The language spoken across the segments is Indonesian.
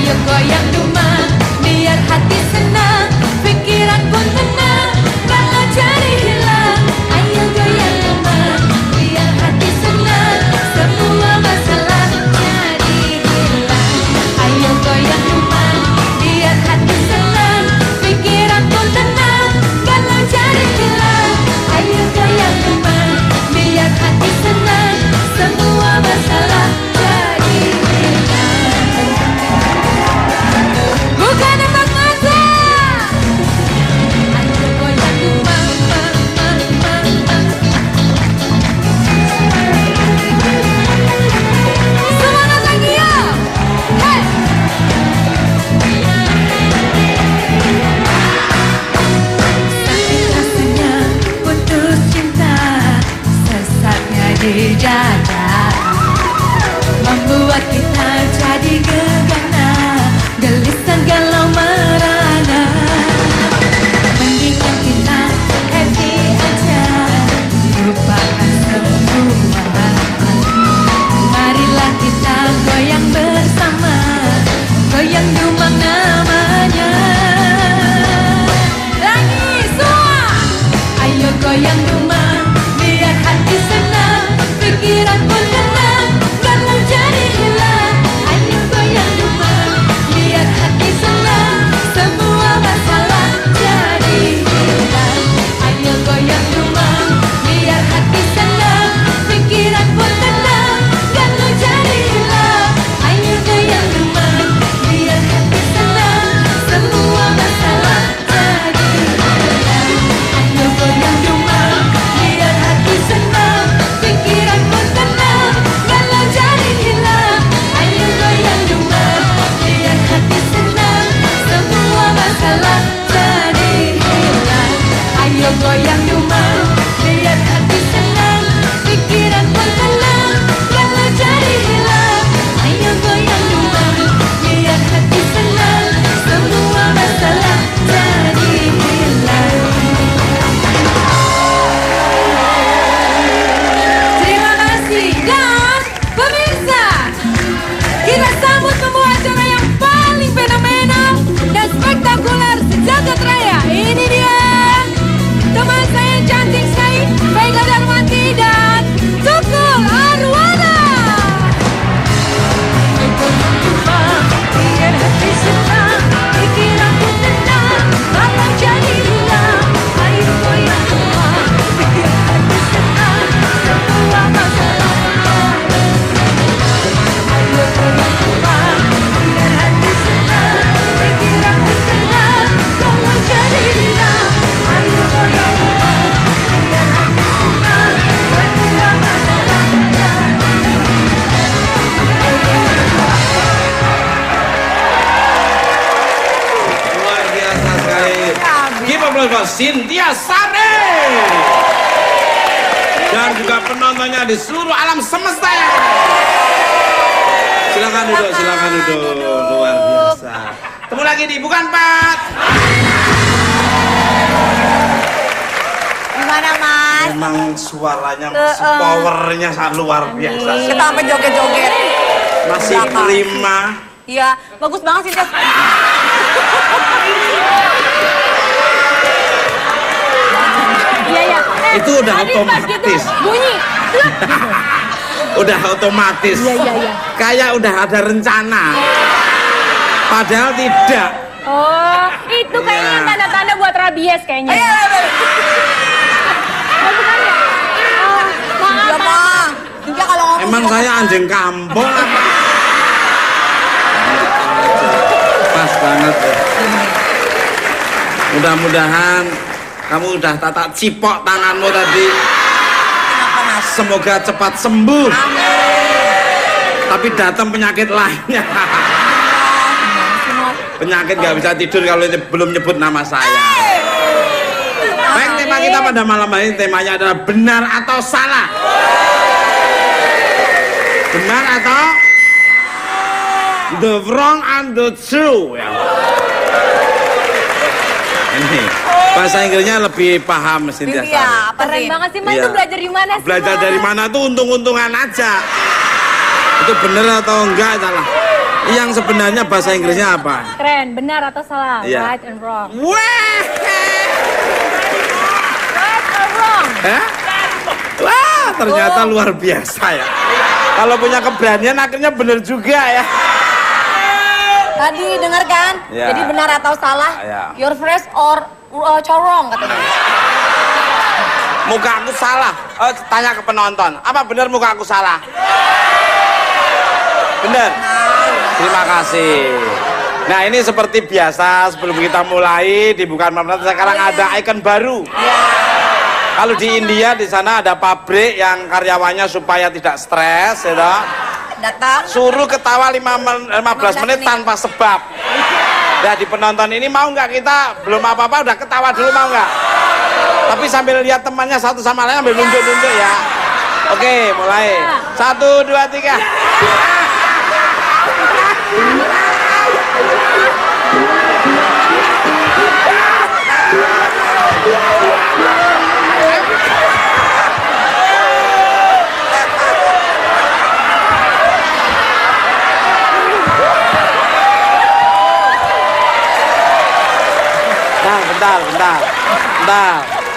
Ayo goyang dumang, biar hati senang, pikiran pun tenang, kalau cari hilang. Ayo goyang dumang, biar hati senang, semua masalah jadi hilang. Ayo goyang dumang, biar hati senang, pikiran pun tenang, kalau cari hilang. Ayo goyang dumang, biar hati senang, semua masalah jadi hilang. Bukan emang aja. Ayo goyang dumang, semangat lagi ya. Hey. Sakit rasanya putus cinta, sesatnya di dada, membuat kita jadi gegana, gelisah galau merana. Mendingan kita happy aja, lupakan semua. Marilah kita goyang bersama, goyang dumang namanya. Lagi semua, ayo goyang dumang, biar hati senang, pikiran pun tenang, kalau jadi hilang. Ayo goyang dumang, biar hati senang, semua masalah jadi hilang. Ayo goyang dumang, biar hati senang, pikiran pun tenang, kalau jadi hilang. Ayo goyang dumang, biar hati senang, semua masalah jadi hilang. Ayo goyang dumang, biar hati senang, pikiran pun tenang, kalau jadi hilang. Ayo goyang dumang, biar hati senang, semua masalah jadi hilang. Ayo goyang dumang, biar hati senang, pikiran pun tenang, kalau jadi hilang. Ayo goyang dumang, biar hati senang, semua masalah jadi hilang. Terima kasih. Dan pemirsa, kita sambut pembawa acara yang paling fenomenal dan spektakuler sejagat raya. Ini dia teman saya yang cantik sekali, Vega Darmanti dan Tukul Arwana. Biar hati senang, pikiran pun tenang, malah jadi hilang. Ayo goyang dumang, biar hati senang, semua masalah jadi hilang. Ayo goyang dumang, biar hati senang, pikiran pun tenang, kalau jadi hilang. Ayo goyang dumang, biar hati senang, semua masalah jadi Luar biasa sekali. Give applause for Cynthia Sari. Dan juga penontonnya di seluruh alam semesta ya. Silakan duduk, silakan duduk. Luar biasa. Temu lagi di Bukan Pat. Gimana Mas? Memang suaranya masih powernya sangat luar biasa. Kita sampai joget-joget. Masih Belakang. prima. Iya, bagus banget sih Tes. Iya ya. Itu udah tadi pas otomatis. gitu bunyi. Udah otomatis. Iya. Kayak udah ada rencana. Padahal tidak. Oh, itu kayaknya Iya. tanda-tanda buat rabies kayaknya. Iya. Oh, bukan ya? Oh, Iya maaf. mah. Iya kalau ngomong. Emang saya anjing kampung apa? Pas banget. Mudah-mudahan kamu udah tata cipok tanganmu tadi. Kenapa Mas? Semoga cepat sembuh. Tapi datang penyakit lainnya. Penyakit nggak bisa tidur kalau belum nyebut nama saya. Baik, tema kita pada malam hari temanya adalah benar atau salah. Benar atau the wrong and the true ya. Ini bahasa Inggrisnya lebih paham Cynthia Sari. Iya, apa Keren sih? banget sih, Mas. Iya. Itu belajar di mana sih, Belajar Mas? dari mana tuh untung-untungan aja. Itu bener atau enggak salah. Yang sebenarnya bahasa Inggrisnya apa? Keren, benar atau salah? Iya. Right and wrong. Wah. Right or wrong? Hah? Wah, ternyata luar biasa ya. Kalau punya keberanian akhirnya bener juga ya. Tadi dengar kan? Ya. Jadi benar atau salah? Ya. Your phrase or corong katanya. Muka aku salah. Tanya ke penonton, apa benar muka aku salah? Bener. Terima kasih. Nah, ini seperti biasa sebelum kita mulai dibuka penonton, sekarang ada ikon baru. Kalau di India di sana ada pabrik yang karyawannya supaya tidak stres, ya toh, Datang. suruh ketawa 15 menit tanpa sebab. Nah, di penonton ini mau nggak kita belum apa-apa udah ketawa dulu, mau nggak? Tapi sambil lihat temannya satu sama lain sambil nunjuk-nunjuk ya. Oke, mulai. 1, 2, 3.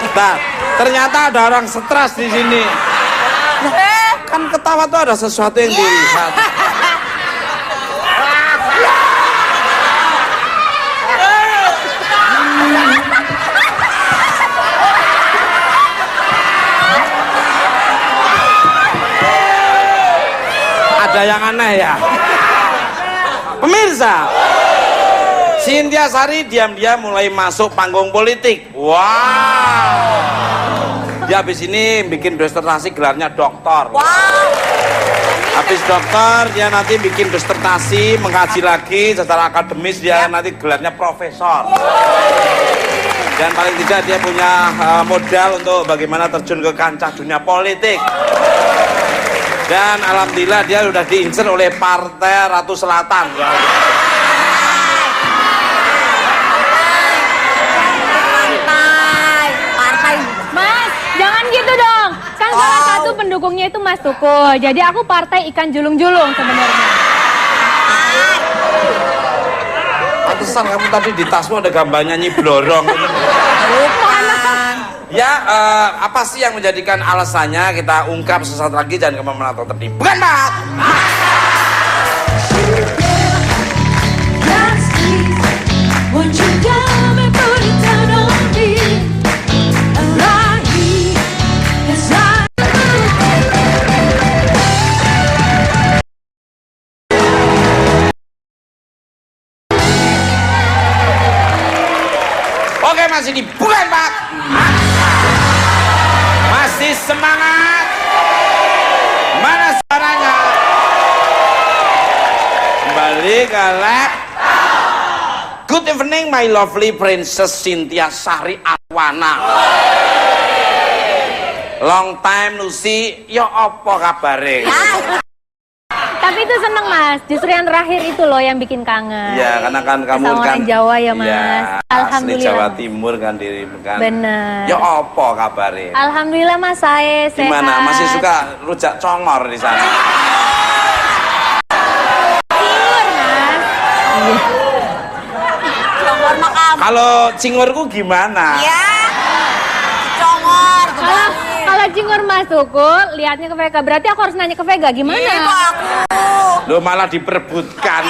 Bentar. Ternyata ada orang stres di sini. Kan ketawa tuh ada sesuatu yang dilihat. Ada yang aneh ya. Pemirsa, Cynthia Sari diam-diam mulai masuk panggung politik. Wow. Dia habis ini bikin disertasi gelarnya doktor. Wow. Habis dokter dia nanti bikin disertasi, mengkaji lagi secara akademis, dia nanti gelarnya profesor. Dan paling tidak dia punya modal untuk bagaimana terjun ke kancah dunia politik. Dan alhamdulillah dia sudah diincer oleh Partai Ratu Selatan. Mas, jangan gitu dong. Kan salah satu pendukungnya itu Mas Tukul. Jadi aku partai ikan julung-julung sebenarnya. Pantesan kamu tadi di tasmu ada gambarnya Nyi Blorong. Ya, apa sih yang menjadikan alasannya kita ungkap sesaat lagi, jangan kemana-mana atau tertipu. Bukan, Pak! Won't you come and put it down on me? Right here, yes, Oke, masih di bukan, Pak! Masih semangat! Mana suaranya? Kembali ke lab. Good evening, my lovely Princess Cynthia Sari Arwana. Long time no see, yo apa kabare? Tapi itu seneng Mas, justru yang terakhir itu loh yang bikin kangen. Ya, karena kan kamu Sama kan orang Jawa ya Mas. Ya, asli Alhamdulillah. Jawa Timur kan dirimu kan. Bener. Ya apa kabare? Alhamdulillah Mas, saya sehat. Gimana? Masih suka rujak congor di sana? Cingur Mas. Congor makam. Kalau cingurku gimana? Ya. Congor. Kalau cingur Mas Tukul, lihatnya ke Vega. Berarti aku harus nanya ke Vega, gimana? Iya, kok aku. Lo malah diperebutkan.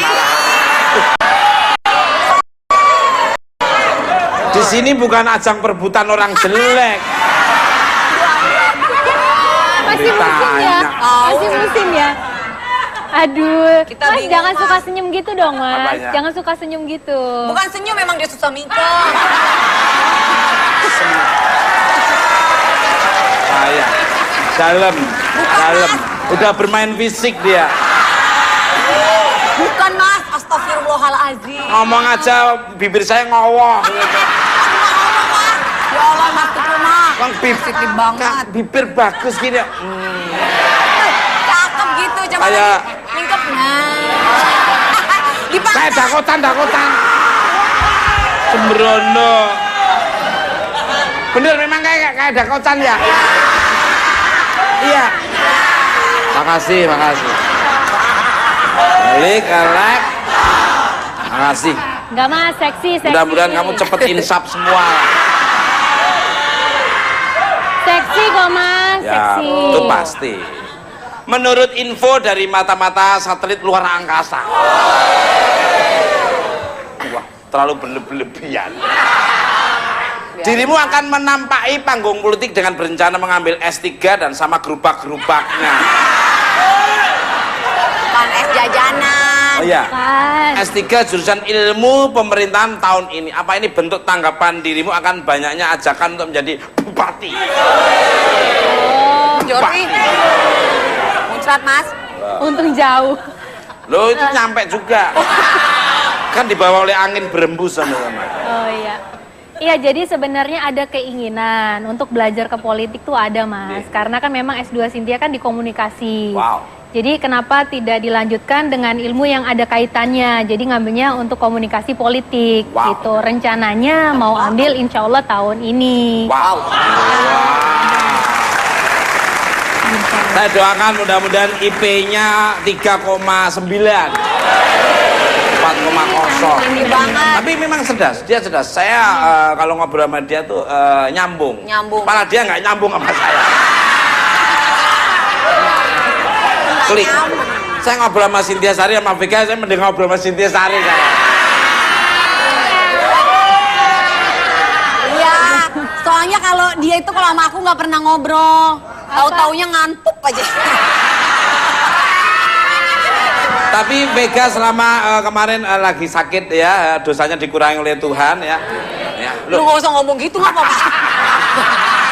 Di sini bukan ajang perebutan orang jelek. Masih musim ya? Masih musim ya? Aduh, Kita Mas bingung, jangan Mas. suka senyum gitu dong Mas. Apanya? Jangan suka senyum gitu. Bukan senyum, memang dia susah mikir. Saya dalam. Udah bermain fisik dia. Bukan Mas, astagfirullahaladzim. Ngomong aja bibir saya ngowoh. Ya Allah Mas Tukul Mas. Bang Positif banget. bibir bagus gini. Cakep gitu, coba Kayak- lagi. Lingkup. Nah. Dipakai. Kayak dakotan. Sembrono. Bener memang kayak dakotan ya. Iya. Makasih. Balik, elek. Makasih. Enggak mas, seksi. Mudah-mudahan kamu cepet insap semua. Seksi kok mas, Ya, seksi. itu pasti. Menurut info dari mata-mata satelit luar angkasa. Wah, terlalu berlebihan. Dirimu akan menampaki panggung politik dengan berencana mengambil S3 dan sama gerubak-gerubaknya. Bukan es jajanan. Oh iya. Kan. S3 jurusan ilmu pemerintahan tahun ini. Apa ini bentuk tanggapan dirimu akan banyaknya ajakan untuk menjadi bupati? Jori. Muncrat mas. Untung jauh. Loh, itu nyampe juga. Kan dibawa oleh angin berembus sama-sama. Oh iya. Iya, jadi sebenarnya ada keinginan untuk belajar ke politik tuh ada mas. Karena kan memang S2 Cynthia kan di komunikasi. Wow. Jadi kenapa tidak dilanjutkan dengan ilmu yang ada kaitannya? Jadi ngambilnya untuk komunikasi politik Wow. gitu. Rencananya mau ambil insya Allah tahun ini. Wow. Saya doakan mudah-mudahan IP-nya 3,9. 4,0. Tinggi banget. Tapi memang cerdas, dia cerdas. Saya kalau ngobrol sama dia tuh nyambung. Nyambung. Malah dia nggak nyambung sama saya. Klik. Saya ngobrol sama Cynthia Sari sama Vega, saya mending ngobrol sama Cynthia Sari saya. Iya. Soalnya kalau dia itu kalau sama aku nggak pernah ngobrol. Tahu-taunya ngantuk aja. Tapi Vega selama kemarin lagi sakit ya, dosanya dikurangi oleh Tuhan ya. Lu nggak usah ngomong gitu nggak apa-apa.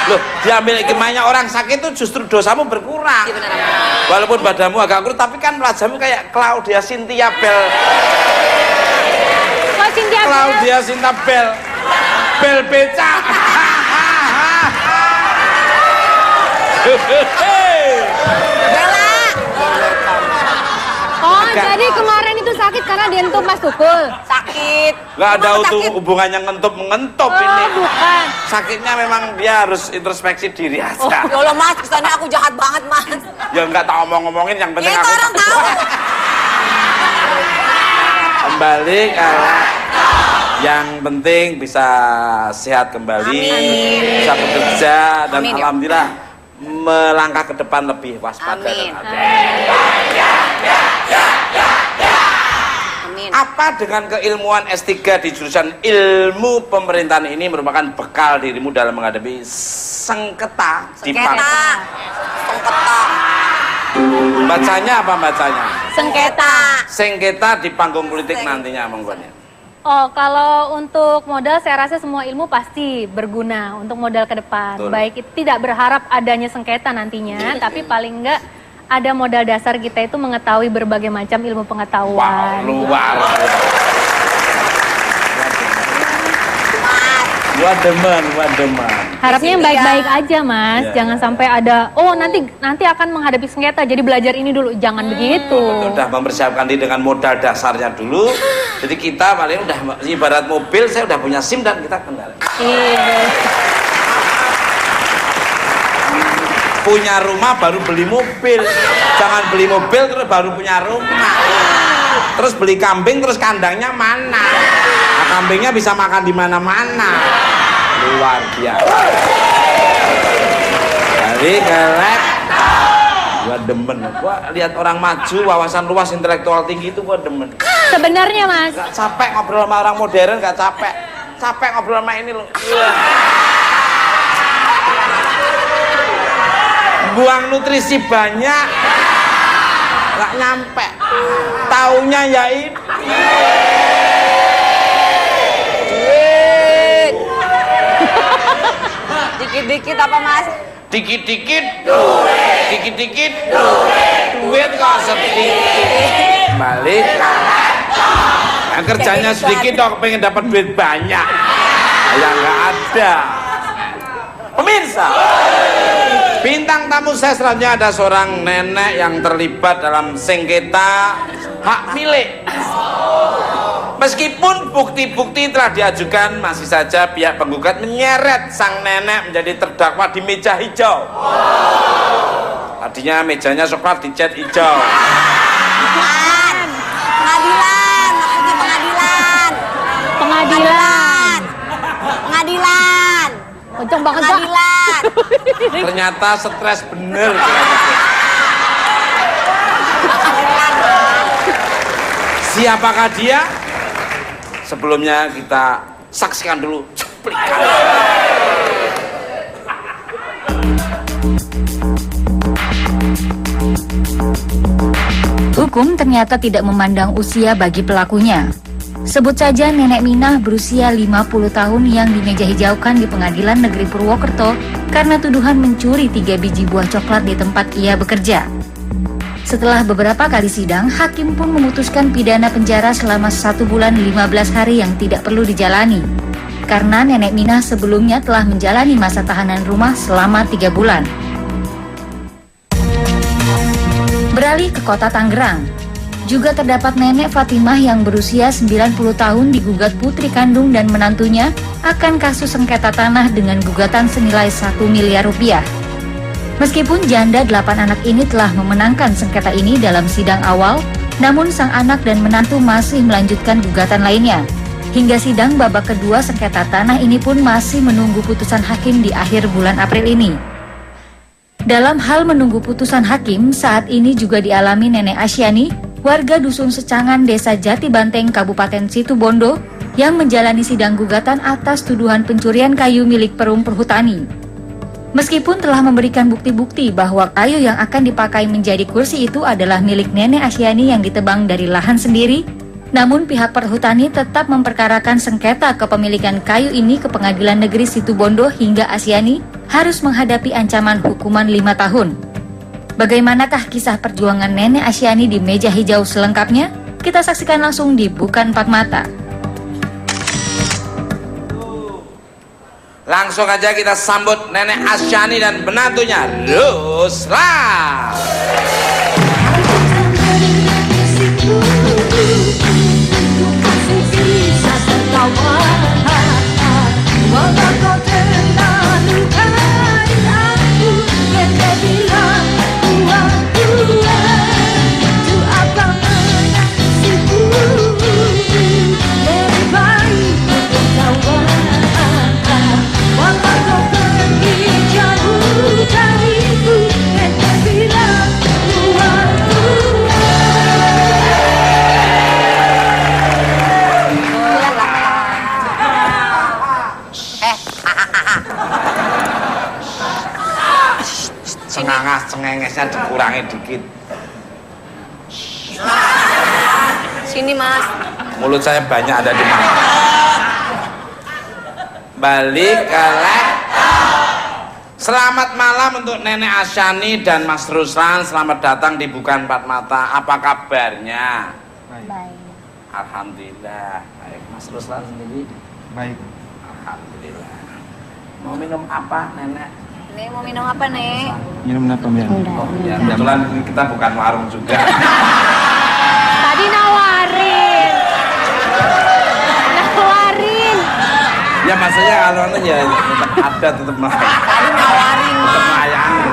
Loh, diambil hikmahnya orang sakit itu justru dosamu berkurang. Iya, benar. Walaupun badanmu agak kurus, tapi kan wajahmu kayak Claudia Cynthia Bell. Kok Cynthia Bell? Claudia Cynthia Bell. Bel beca. Bella. Oh, jadi kemarin itu sakit karena dientup Mas Tukul. Sakit. Gak ada Emang sakit? hubungannya ngentup-ngentup Oh, ini. bukan. Sakitnya memang dia harus introspeksi diri aja. Ya Allah mas, kesannya aku jahat banget mas. Ya nggak tak omong-omongin, yang penting Ya itu aku orang tahu. kembali kalau yang penting bisa sehat kembali, Amin. bisa bekerja dan Amin, ya. alhamdulillah melangkah ke depan lebih waspada. Amin. dan hati-hati. Amin. Apa dengan keilmuan S3 di jurusan ilmu pemerintahan ini merupakan bekal dirimu dalam menghadapi sengketa di Sengketa. panggung? Sengketa. Bacanya apa bacanya? Sengketa. Sengketa di panggung politik nantinya monggonya. Oh, kalau untuk modal saya rasa semua ilmu pasti berguna untuk modal ke depan. Betul. Baik itu tidak berharap adanya sengketa nantinya, tapi paling enggak ada modal dasar kita itu mengetahui berbagai macam ilmu pengetahuan. Wow, luar biasa. Gua demen. Harapnya yang baik-baik aja, Mas. Iya, Jangan iya. sampai ada, oh nanti akan menghadapi sengketa, jadi belajar ini dulu. Jangan begitu. Udah mempersiapkan diri dengan modal dasarnya dulu. Jadi kita paling udah ibarat mobil, saya udah punya SIM dan kita kendali. Iya. Punya rumah baru beli mobil. Jangan beli mobil terus baru punya rumah. Terus beli kambing terus kandangnya mana? Nah, kambingnya bisa makan di mana-mana. Luar biasa. Dari kelek. Gua demen. Gua lihat orang maju, wawasan luas, intelektual tinggi itu gua demen. Sebenarnya, Mas, Gak capek ngobrol sama orang modern, gak capek. Capek ngobrol sama ini loh. Buang nutrisi banyak, gak nyampe. Taunya ya ini. Duit. Dikit-dikit apa mas? Dikit-dikit duit, dikit-dikit duit kok sedikit. Balik. Yang kerjanya sedikit dong, pengen dapat duit banyak. Ya nggak ada. Pemirsa, bintang tamu saya selanjutnya ada seorang nenek yang terlibat dalam sengketa hak milik. Meskipun bukti-bukti telah diajukan, masih saja pihak penggugat menyeret sang nenek menjadi terdakwa di meja hijau. Tadinya mejanya coklat dicat hijau. Kenceng banget, Pak. Pengadilan. Ternyata stres bener. Siapakah dia? Sebelumnya kita saksikan dulu cuplikan. Hukum ternyata tidak memandang usia bagi pelakunya. Sebut saja Nenek Minah berusia 50 tahun yang dimeja hijaukan di Pengadilan Negeri Purwokerto karena tuduhan mencuri 3 biji buah coklat di tempat ia bekerja. Setelah beberapa kali sidang, hakim pun memutuskan pidana penjara selama 1 bulan 15 hari yang tidak perlu dijalani. Karena Nenek Minah sebelumnya telah menjalani masa tahanan rumah selama 3 bulan. Beralih ke kota Tangerang. Juga terdapat Nenek Fatimah yang berusia 90 tahun digugat putri kandung dan menantunya akan kasus sengketa tanah dengan gugatan senilai 1 miliar rupiah. Meskipun janda 8 anak ini telah memenangkan sengketa ini dalam sidang awal, namun sang anak dan menantu masih melanjutkan gugatan lainnya. Hingga sidang babak kedua sengketa tanah ini pun masih menunggu putusan hakim di akhir bulan April ini. Dalam hal menunggu putusan hakim, saat ini juga dialami Nenek Asyani, warga Dusun Secangan, Desa Jati Banteng, Kabupaten Situbondo, yang menjalani sidang gugatan atas tuduhan pencurian kayu milik Perum Perhutani. Meskipun telah memberikan bukti-bukti bahwa kayu yang akan dipakai menjadi kursi itu adalah milik Nenek Asyani yang ditebang dari lahan sendiri, namun pihak Perhutani tetap memperkarakan sengketa kepemilikan kayu ini ke Pengadilan Negeri Situbondo hingga Asyani harus menghadapi ancaman hukuman 5 tahun. Bagaimanakah kisah perjuangan Nenek Asyani di meja hijau selengkapnya? Kita saksikan langsung di Bukan Empat Mata. Langsung aja kita sambut Nenek Asyani dan menantunya Rusla. Cengengesnya dikurangi dikit. Sini Mas. Mulut saya banyak ada di mana. Balik ke laptop. Selamat malam untuk Nenek Asyani dan Mas Ruslan. Selamat datang di Bukan Empat Mata. Apa kabarnya? Baik. Alhamdulillah. Baik. Mas Ruslan sendiri? Baik. Alhamdulillah. Mau minum apa, Nenek? Nek mau minum apa, Nek? Minum apa, Mbak? Oh, ya, kebetulan kita bukan warung juga. Tadi nawarin. Ya maksudnya kalau ya tetap ada, tetap melayani. Tadi nawarin. Tetap melayani.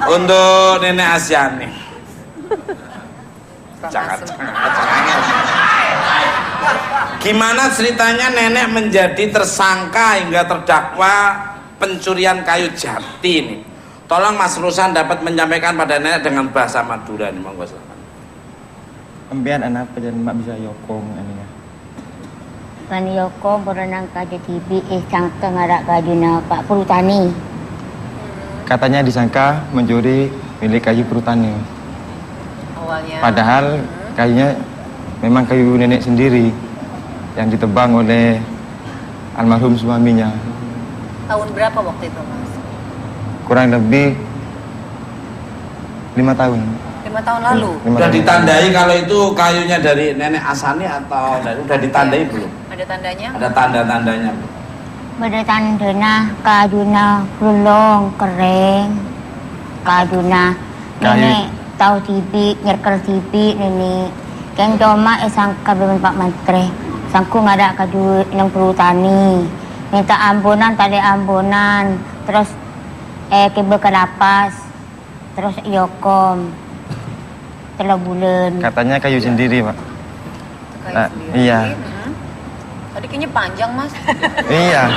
Untuk Nenek Asyani. Jangan. Gimana ceritanya Nenek menjadi tersangka hingga terdakwa pencurian kayu jati ini? Tolong Mas Rusan dapat menyampaikan pada Nenek dengan bahasa Madura nih, monggo silakan. Empian anak dan mak bisa yokong ini ya. Kan yoko berenang kayu tibi sangka ngarak kajuna Pak Perhutani. Katanya disangka mencuri milik kayu perhutani. Awalnya. Padahal kayunya memang kayu nenek sendiri yang ditebang oleh almarhum suaminya. Tahun berapa waktu itu, Mas? Kurang lebih 5 tahun. 5 tahun lalu. Udah ditandai kalau itu kayunya dari Nenek Asyani atau udah ditandai belum? Ada tandanya? Ada tanda-tandanya belum? Berdetandena kajuna pulong kering. Kajuna nenek tahu tibi nyerkel tibi nenek. Keng coma sangka beban Pak Menteri. Sangku ngadak kaju yang Perhutani. Minta ampunan tadi ampunan. Terus kebel ke lapas. Terus yokom. 3 bulan. Katanya kayu sendiri, Pak. Kayu Nah, sendiri. iya. Tadi kayaknya panjang, Mas. Iya.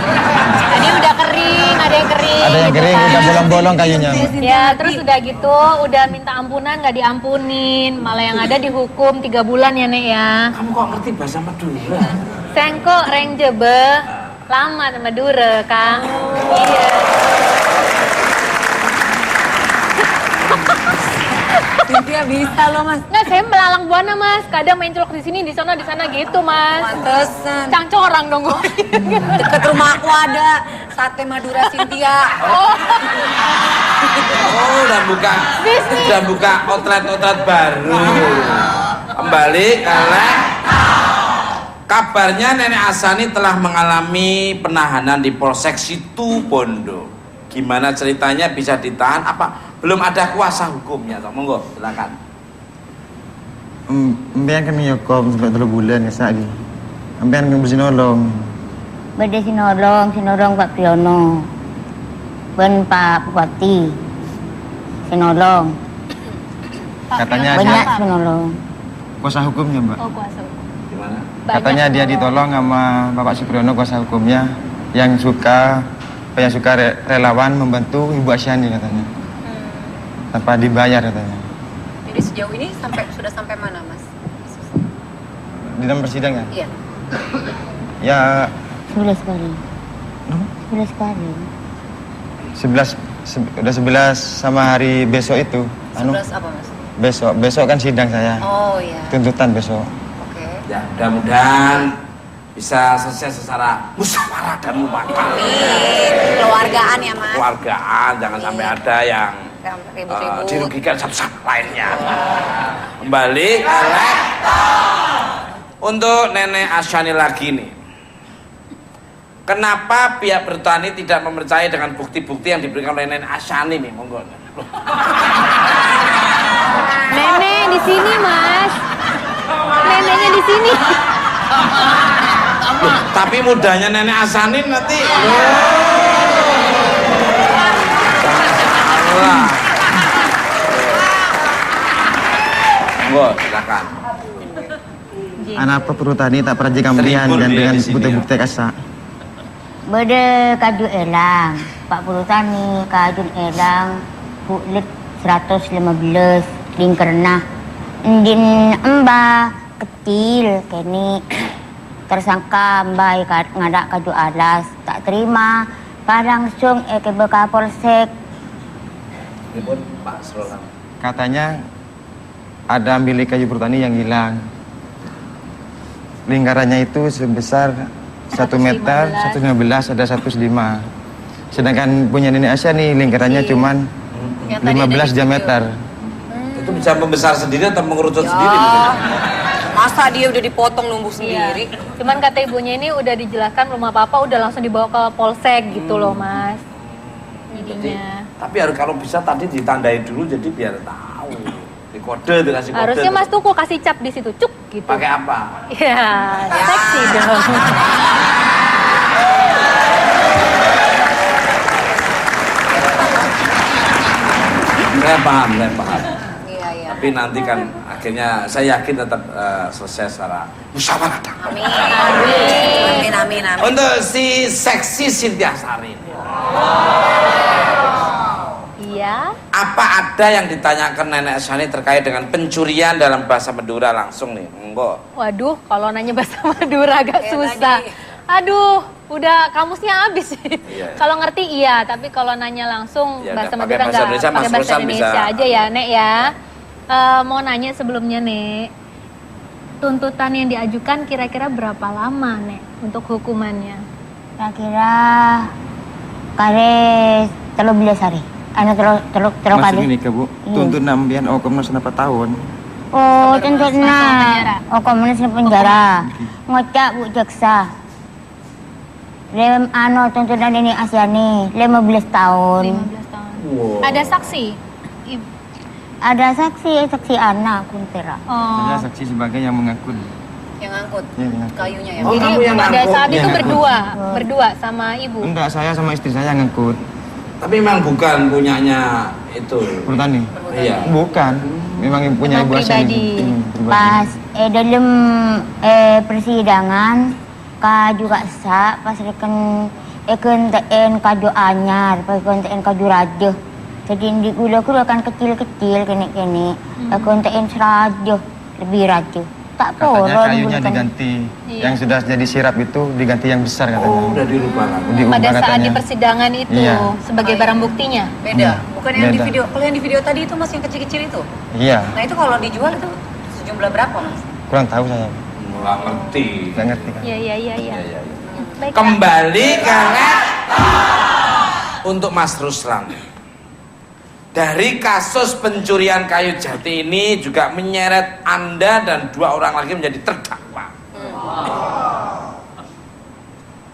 Tadi udah kering, ada yang kering. Ada yang gitu kering, kan. udah bolong-bolong kayunya. Ya, terus udah gitu, udah minta ampunan nggak diampunin, malah yang ada dihukum 3 bulan ya Nek ya. Kamu kok ngerti bahasa Madura? Sengko reng jebe, lama sama Madura Kang. Iya. Cynthia bisa loh, Mas. Nggak, saya melalang buana Mas, kadang main celok di sini, di sana gitu Mas. Pantesan. Cangcorang dong gue. Deket rumah aku ada sate Madura Cynthia. Oh, udah buka outlet baru. Kembali oleh kabarnya Nenek Asani telah mengalami penahanan di Polsek Situbondo. Gimana ceritanya bisa ditahan? Apa belum ada kuasa hukumnya? Toh, monggo, silakan. Mbiyen kan nyokom sampai 3 bulan ya sak iki. Mbiyen kan sinolong. Beda sinolong Pak Piono. Ben Pak Bupati. Sinolong. Katanya Banyak dia sinolong. kuasa hukumnya, Mbak. Oh, kuasa hukum. Gimana? Katanya dia ditolong sama Bapak Supriyono kuasa hukumnya yang suka relawan membantu Ibu Asyani katanya. Tanpa dibayar katanya. Jadi sejauh ini sudah sampai mana, Mas? Di dalam persidangan? Iya. Ya 11 kali. 11 kali. 11 sama hari besok itu. 11 apa, Mas? Besok kan sidang saya. Oh iya. Tuntutan besok. Oke. Ya, mudah-mudahan bisa selesai secara musyawarah dan mufakat. Keluargaan ya, Mas. Keluargaan, jangan sampai ada yang Ribut-ribut. dirugikan satu sama lainnya. Kembali oleh untuk Nenek Asyani lagi nih. Kenapa pihak bertani tidak mempercayai dengan bukti-bukti yang diberikan oleh Nenek Asyani nih? Monggo. Nenek di sini Mas. Neneknya di sini. Tapi mudanya Nenek Asyani nanti. Monggo, silakan. Anak perhutani tak pernah jika dan dengan bukti-bukti kasak. Beda kaju elang. Pak Perhutani kaju elang. Kulit 115 lingkernah. Indin embah kecil kini. Tersangka mbak ngadak kaju alas. Tak terima. Langsung ke Polsek. Ribut Pak Srolan. Katanya ada milik kayu perhutani yang hilang. Lingkarannya itu sebesar 1 meter, 115, ada 105. Sedangkan punya Nenek Asya nih lingkarannya cuman 15 diameter. Itu bisa membesar sendiri atau mengerucut sendiri? Masa dia udah dipotong numbuh sendiri? Iya. Cuman kata ibunya ini udah dijelaskan rumah papa udah langsung dibawa ke polsek gitu loh Mas. Jadinya. Tapi harus kalau bisa tadi ditandai dulu jadi biar tahu. Di kode, dikasih kode. Harusnya Mas Tukul kasih cap di situ, cuk gitu. Pakai apa? Ya, seksi dong. Saya paham. Iya, iya. Tapi nanti kan akhirnya saya yakin tetap selesai secara musyawarah. Amin. Amin. Amin. Amin. Untuk si seksi Cynthia Sari ini. Iya. Apa ada yang ditanyakan Nenek Asyani terkait dengan pencurian dalam bahasa Madura langsung nih? Monggo. Waduh, kalau nanya bahasa Madura agak Kayak susah. tadi. Aduh, udah kamusnya habis. Iya. Kalau ngerti iya, tapi kalau nanya langsung Ya, bahasa udah, Madura pakai bahasa enggak. Indonesia, Mas Pakai bahasa Rosan Indonesia bisa. aja ya, Nek ya. Mau nanya sebelumnya, Nek. Tuntutan yang diajukan kira-kira berapa lama, Nek, untuk hukumannya? Kira-kira kare 13 hari. Teluk Masuk kali. ini ke Bu, tuntut nambian Komnas 4 tahun. Oh, tentu penjara. nah. Oh, komunis di penjara. Ngocak Bu jaksa. Tuntutan ini Asyani 15 tahun. 15 tahun. Wow. Ada saksi? Ada saksi anak kuntera. Saya Oh. saksi sebagai yang mengangkut. Yang ngangkut Yang ngangkut. kayunya ya. Oh, Jadi kamu yang pada ngangkut? saat itu Yang berdua sama ibu. Enggak, saya sama istri saya ngangkut. Tapi memang bukan punyanya itu. Perhutani? Iya. Bukan, memang punya Memang Ibu Asyani. pribadi. Pribadi. Pas dalam persidangan Kaju kak sa pas rekan eken kaju anyar, pas eken kaju raja. Jadi di gula ku akan kecil-kecil kene. Eken seraja, lebih raja. Tak Katanya poron kayunya diganti. Yang sudah jadi sirap itu diganti yang besar katanya. Oh, udah dirubah lagi. Diubah Pada saat katanya. di persidangan itu Iya. sebagai barang buktinya. Beda. Bukan yang di Beda. video. Kalau yang di video tadi itu Mas yang kecil-kecil itu. Iya, Nah itu kalau dijual itu sejumlah berapa Mas? kurang tahu saya. Nggak ngerti. Nggak ngerti kan. Iya. Iya, iya, iya. Baik. Kembali ke untuk Mas Ruslan. Dari kasus pencurian kayu jati ini juga menyeret Anda dan 2 orang lagi menjadi terdakwa.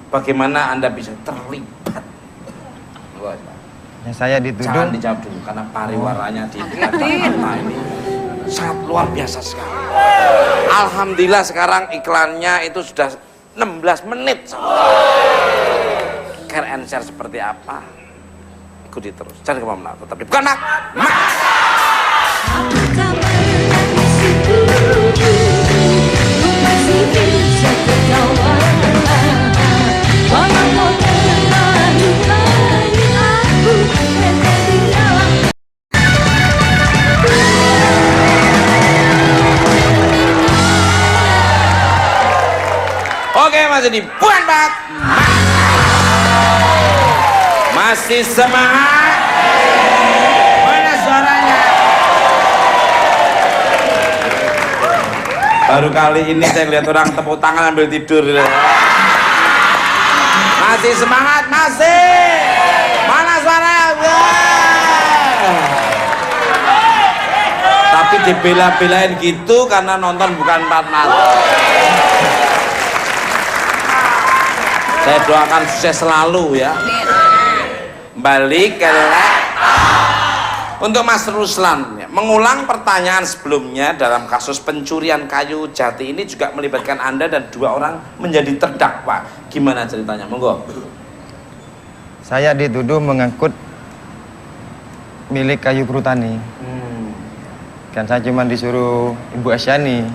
Bagaimana Anda bisa terlibat? Ya, saya Jangan dituduh. dijawab dulu karena pariwaranya di Jakarta ini sangat luar biasa sekali. Alhamdulillah sekarang iklannya itu sudah 16 menit. Care and share seperti apa? Ikuti terus. Jangan kemana-mana. Tetap di Bukan Mak. Apakah menangis itu? Ku masih bisa tertawa. Walau kau telah lukai aku, berhentilah. Oke, masih di Bukan Mak. Masih semangat? Mana suaranya? Baru kali ini saya lihat orang tepuk tangan ambil tidur. Masih semangat? Masih? Mana suaranya? Tapi dibela-belain gitu karena nonton bukan 4 mata. Saya doakan sukses selalu ya. Balik ke untuk Mas Ruslan ya, mengulang pertanyaan sebelumnya dalam kasus pencurian kayu jati ini juga melibatkan Anda dan 2 orang menjadi terdakwa. Gimana ceritanya? Monggo. Saya dituduh mengangkut milik kayu perhutani. Kan saya cuma disuruh Ibu Asyani.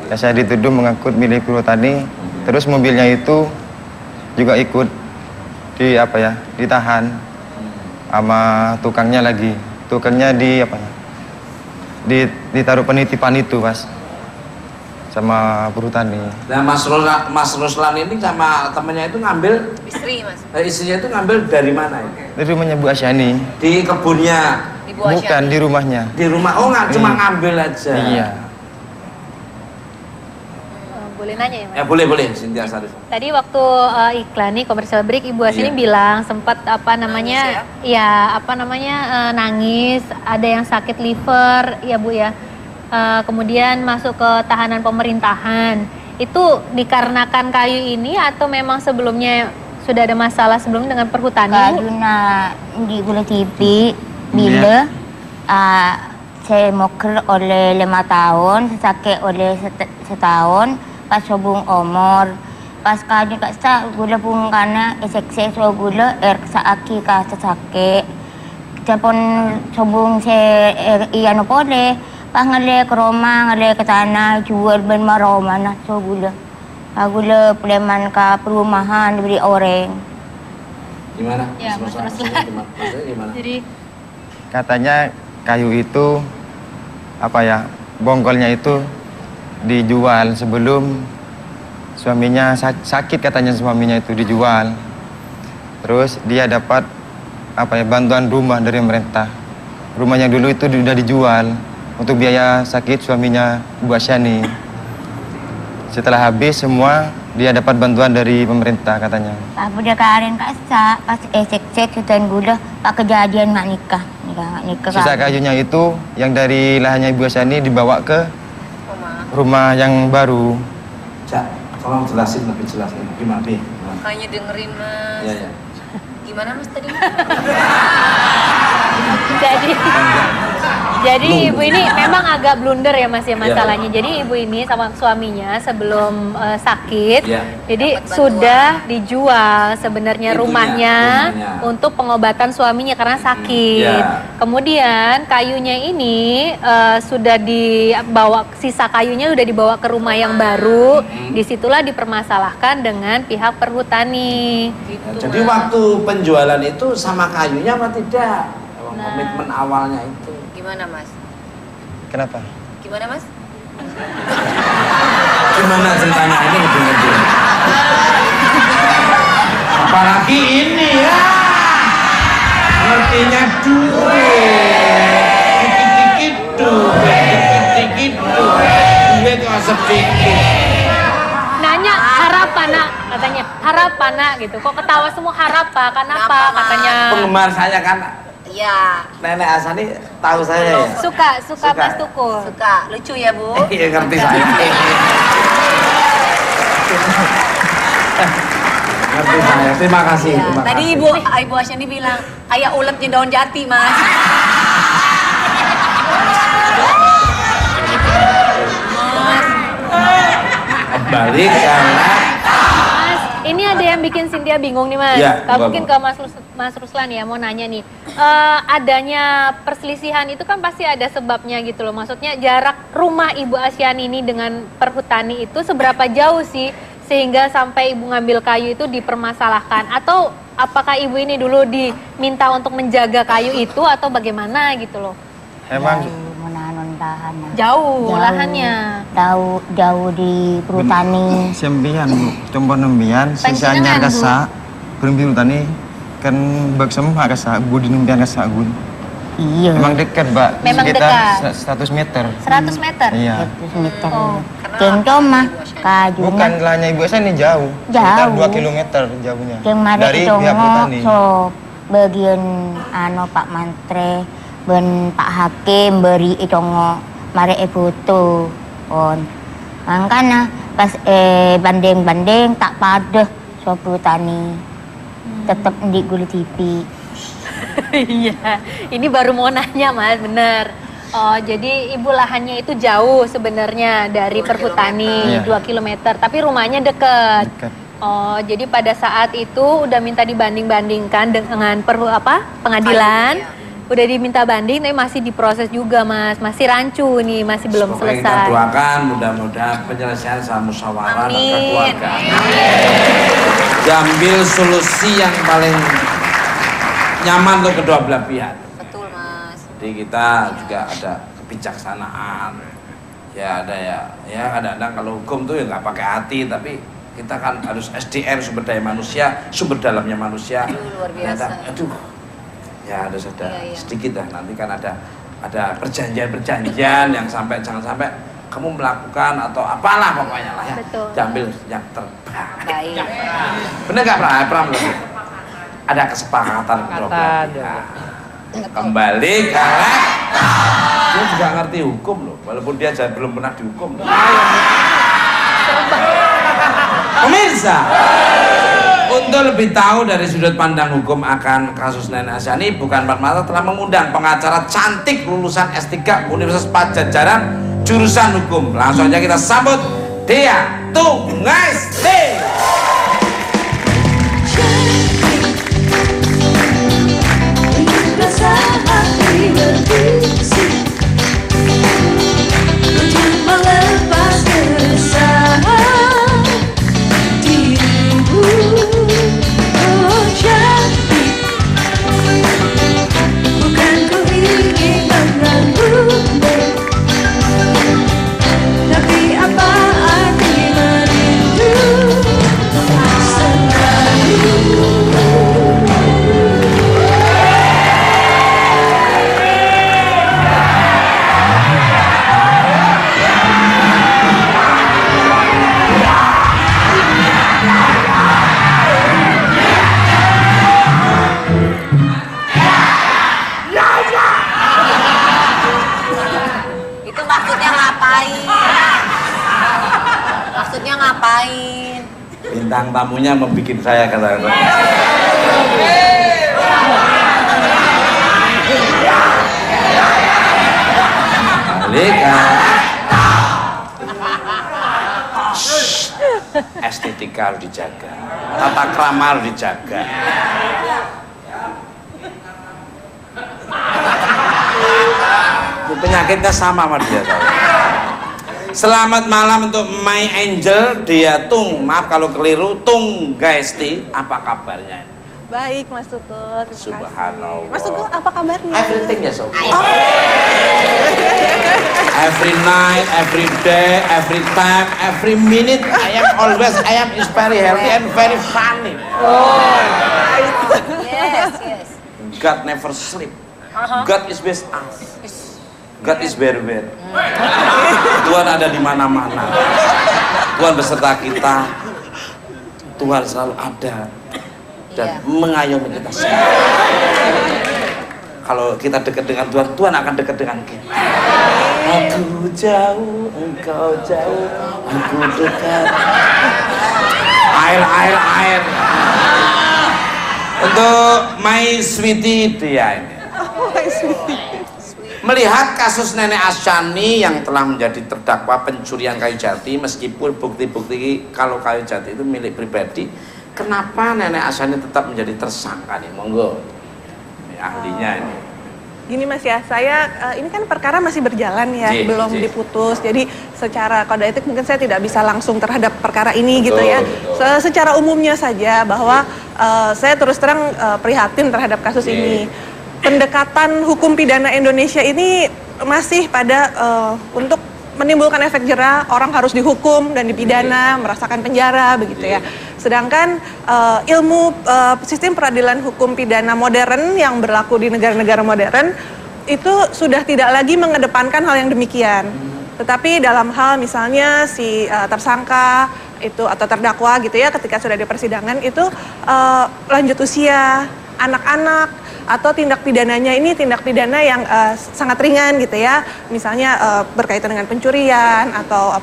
Ya, saya dituduh mengangkut milik perhutani. Terus mobilnya itu juga ikut ditahan sama tukangnya lagi. Tukangnya ditaruh penitipan itu, Mas. Sama perhutani. Nah, Mas Ruslan ini sama temennya itu ngambil Istri Mas. istrinya itu ngambil dari mana ini? Di rumahnya Bu Asyani. Di kebunnya, Ibu Asyani. Bukan di rumahnya. di rumah. Oh, nggak cuma ngambil aja. Iya. Boleh nanya ya, Mas? Ya boleh Cynthia Sarif. Tadi waktu iklan nih commercial break Ibu Asini Iya. bilang sempat nangis, ada yang sakit liver ya Bu ya. Kemudian masuk ke tahanan pemerintahan. Itu dikarenakan kayu ini atau memang sebelumnya sudah ada masalah sebelum dengan perhutani? Bu? Kaju na di gula TV bila saya moker oleh 5 tahun, sakit oleh setahun, pas sobung umur, pas kaju kat sa gula pun kana esek so gula sa aki ka sakit. Tapon sobung se iano pole, pas ngale ke rumah, ngale ke tanah, jual ben maroma na so gula. Gula preman ka perumahan diberi orang. Gimana? Ya, Mas Ruslan. Maksudnya gimana? Jadi Katanya kayu itu bongkolnya itu dijual sebelum suaminya sakit, katanya suaminya itu dijual. Terus dia dapat bantuan rumah dari pemerintah. Rumahnya dulu itu sudah dijual untuk biaya sakit suaminya Bu Asyani. Setelah habis semua dia dapat bantuan dari pemerintah katanya. Pas budak karen kat sa, pas esek hutan gula, pak kejadian mak nikah. Sisa kayunya itu yang dari lahannya Ibu Asyani dibawa ke rumah yang baru. Cak, tolong jelasin lebih jelas gimana nih? Makanya dengerin Mas. Iya. Gimana Mas tadi? jadi Jadi ibu ini memang agak blunder ya Mas ya masalahnya. Jadi ibu ini sama suaminya sebelum sakit, jadi sudah dijual sebenarnya rumahnya untuk pengobatan suaminya karena sakit. Kemudian kayunya ini sudah dibawa, sisa kayunya sudah dibawa ke rumah yang baru. Disitulah dipermasalahkan dengan pihak perhutani. Jadi waktu penjualan itu sama kayunya apa tidak? Komitmen awalnya itu. Gimana Mas? Kenapa? Gimana Mas? Gimana ceritanya ini ngedung-ngedung? Apalagi ini ya, ngertinya duit, dikit-dikit duit, duit kok sedikit. Nanya harap nak, katanya harap nak gitu. Kok ketawa semua harap kenapa katanya? Penggemar saya kan. Iya. Nenek Asani tahu saya ya? Suka Mas Tukul. Suka, lucu ya Bu? Iya ngerti saya. Ngerti saya, terima kasih. Ya. Terima Tadi kasih. Ibu Asyani bilang kayak uletnya daun jati Mas. Balik karena Mas, ini ada yang bikin Cynthia bingung nih Mas. Ya, Kalau mungkin ke Mas Ruslan ya mau nanya nih. Adanya perselisihan itu kan pasti ada sebabnya gitu loh. Maksudnya jarak rumah Ibu Asyani ini dengan perhutani itu seberapa jauh sih sehingga sampai ibu ngambil kayu itu dipermasalahkan, atau apakah ibu ini dulu diminta untuk menjaga kayu itu atau bagaimana gitu loh? Emang Menahan tahan. Jauh lahannya. Jauh di perhutani. sembian Bu, coba nembian, sisanya Pancingan, Bu. kasa, berhenti tani kan bak semua kasa, gue di nembian kasa gue. Iya. Emang dekat Mbak, Memang sekitar dekat. 100 meter. 100 meter? Iya. 100 meter. Oh. Kengko mah kajunya. Bukan lahnya Ibu Esa ini jauh, sekitar 2 kilometer jauhnya. Yang mari Dari itu pihak petani. so bagian Pak Mantre ben Pak Hakim beri itu mari foto on. Makanya pas banding tak pada so petani tetap di Guli TV. Iya, ini baru mau nanya Mas, bener. Oh, jadi ibu lahannya itu jauh sebenarnya dari perhutani, 2 kilometer, tapi rumahnya dekat. Dekat. Oh, jadi pada saat itu udah minta dibanding-bandingkan dengan pengadilan. Udah diminta banding, tapi masih diproses juga Mas, masih rancu nih, masih belum Pokoknya kita selesai. doakan mudah-mudahan penyelesaian sama musyawarah dan Amin. kekeluargaan. Diambil solusi yang paling nyaman untuk kedua belah pihak. Betul Mas. Jadi kita juga ada kebijaksanaan. Ya ada ya kadang-kadang kalau hukum tuh ya nggak pakai hati, tapi kita kan harus SDM, sumber daya manusia, sumber dalamnya manusia. Luar biasa. Aduh, ya harus ada Iya. sedikit lah. Nanti kan ada perjanjian yang jangan sampai kamu melakukan atau apalah pokoknya lah ya. Betul. Diambil yang terbaik. Baik. Bener nggak Pram? Ada kesepakatan kedua belah pihak. Kembali ke dia juga ngerti hukum loh, walaupun dia belum pernah dihukum. Pemirsa, untuk lebih tahu dari sudut pandang hukum akan kasus Nenek Asyani, Bukan Empat Mata telah mengundang pengacara cantik lulusan S3 Universitas Padjadjaran jurusan hukum. Langsung aja kita sambut Dea Tungaisti. Rasa hati berbisik untuk melepas keresahan dirimu. Oh jadi bukan ku ingin mengganggumu, tapi apa arti merindu selalu. Itu maksudnya ngapain? Maksudnya ngapain? Bintang tamunya membuat saya kata-kata. kembalikan. Shh. Estetika harus dijaga, tata krama harus dijaga. Penyakitnya sama sama dia tau. Selamat malam untuk My Angel, dia Tung, maaf kalau keliru, Tung Gaesti, apa kabarnya? Baik, Mas Tutut. Subhanallah. Mas Tutut, apa kabarnya? Everything is okay. Every night, every day, every time, every minute, I am is very healthy and very funny. Yes, yes. God never sleep. God is with us. God is where. Tuhan ada di mana-mana. Tuhan beserta kita. Tuhan selalu ada dan mengayomi kita semua. Kalau kita dekat dengan Tuhan, Tuhan akan dekat dengan kita. Aku jauh, engkau jauh, aku dekat. Air. Untuk My Sweetie dia ini. Melihat kasus Nenek Asyani yang telah menjadi terdakwa pencurian kayu jati, meskipun bukti-bukti kalau kayu jati itu milik pribadi, kenapa Nenek Asyani tetap menjadi tersangka nih? Monggo, ini ahlinya ini. Gini Mas ya, saya ini kan perkara masih berjalan ya, belum diputus. Jadi secara kode etik mungkin saya tidak bisa langsung terhadap perkara ini gitu ya. Secara umumnya saja bahwa saya terus terang prihatin terhadap kasus ini. Pendekatan hukum pidana Indonesia ini masih pada untuk menimbulkan efek jera, orang harus dihukum dan dipidana, merasakan penjara begitu ya. Sedangkan ilmu sistem peradilan hukum pidana modern yang berlaku di negara-negara modern itu sudah tidak lagi mengedepankan hal yang demikian. Tetapi dalam hal misalnya si tersangka itu atau terdakwa gitu ya, ketika sudah di persidangan itu lanjut usia, anak-anak, atau tindak pidananya ini tindak pidana yang sangat ringan gitu ya, misalnya berkaitan dengan pencurian atau